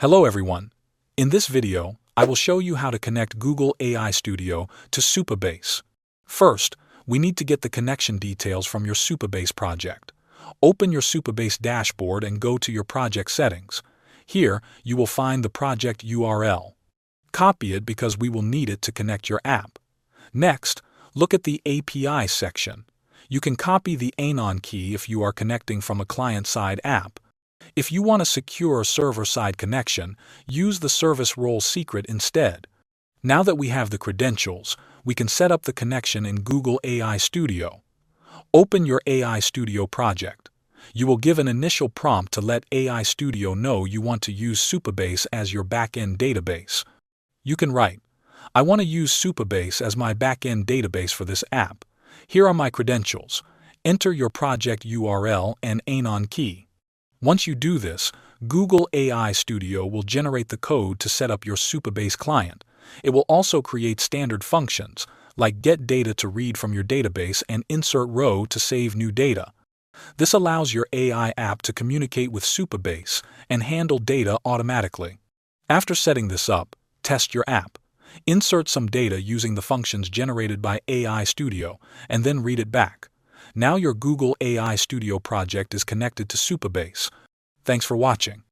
Hello everyone. In this video, I will show you how to connect Google AI Studio to Supabase. First, we need to get the connection details from your Supabase project. Open your Supabase dashboard and go to your project settings. Here, you will find the project URL. Copy it because we will need it to connect your app. Next, look at the API section. You can copy the anon key if you are connecting from a client-side app. If you want a secure server-side connection, use the service role secret instead. Now that we have the credentials, we can set up the connection in Google AI Studio. Open your AI Studio project. You will give an initial prompt to let AI Studio know you want to use Supabase as your backend database. You can write, "I want to use Supabase as my backend database for this app. Here are my credentials." Enter your project URL and anon key. Once you do this, Google AI Studio will generate the code to set up your Supabase client. It will also create standard functions, like get data to read from your database and insert row to save new data. This allows your AI app to communicate with Supabase and handle data automatically. After setting this up, test your app. Insert some data using the functions generated by AI Studio, and then read it back. Now your Google AI Studio project is connected to Supabase. Thanks for watching.